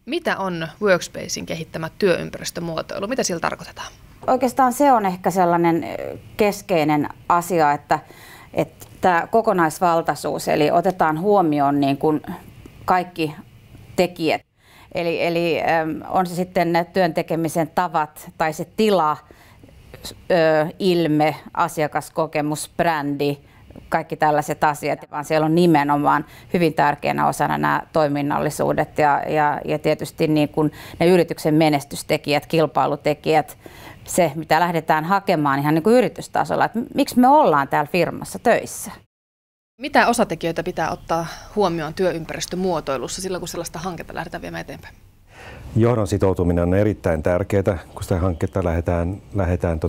Mitä on Workspacein kehittämä työympäristömuotoilu? Mitä sillä tarkoitetaan? Oikeastaan se on ehkä sellainen keskeinen asia, että tämä kokonaisvaltaisuus, eli otetaan huomioon niin kuin kaikki tekijät. Eli on se sitten ne työn tekemisen tavat tai se tila, ilme, asiakaskokemus, brändi, kaikki tällaiset asiat, vaan siellä on nimenomaan hyvin tärkeänä osana nämä toiminnallisuudet ja tietysti niin kuin ne yrityksen menestystekijät, kilpailutekijät, se mitä lähdetään hakemaan ihan niin kuin yritystasolla, että miksi me ollaan täällä firmassa töissä. Mitä osatekijöitä pitää ottaa huomioon työympäristömuotoilussa silloin, kun sellaista hanketta lähdetään viemään eteenpäin? Johdon sitoutuminen on erittäin tärkeää, kun sitä hanketta lähdetään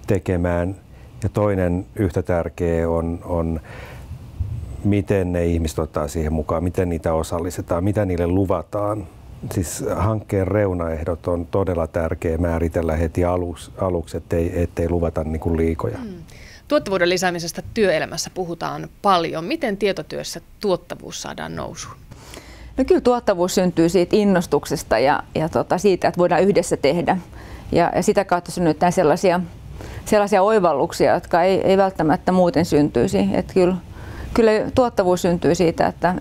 tekemään. Ja toinen yhtä tärkeä on, miten ne ihmiset ottaa siihen mukaan, miten niitä osallistetaan, mitä niille luvataan. Siis hankkeen reunaehdot on todella tärkeä määritellä heti aluksi, ettei luvata niin kuin liikoja. Tuottavuuden lisäämisestä työelämässä puhutaan paljon. Miten tietotyössä tuottavuus saadaan nousuun? No kyllä tuottavuus syntyy siitä innostuksesta ja siitä, että voidaan yhdessä tehdä. Ja sitä kautta synnytään sellaisia oivalluksia, jotka ei välttämättä muuten syntyisi. Että kyllä tuottavuus syntyy siitä, että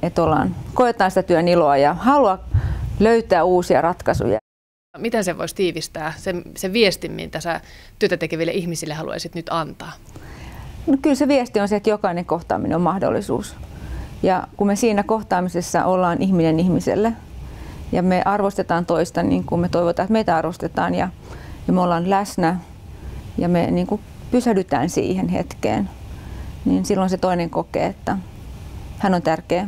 koetaan sitä työn iloa ja halua löytää uusia ratkaisuja. Miten se voisi tiivistää, se viesti, mitä sä työtä tekeville ihmisille haluaisit nyt antaa? No kyllä se viesti on se, että jokainen kohtaaminen on mahdollisuus. Ja kun me siinä kohtaamisessa ollaan ihminen ihmiselle ja me arvostetaan toista niin kuin me toivotaan, että meitä arvostetaan ja me ollaan läsnä ja me niin kuin pysähdytään siihen hetkeen, niin silloin se toinen kokee, että hän on tärkeä.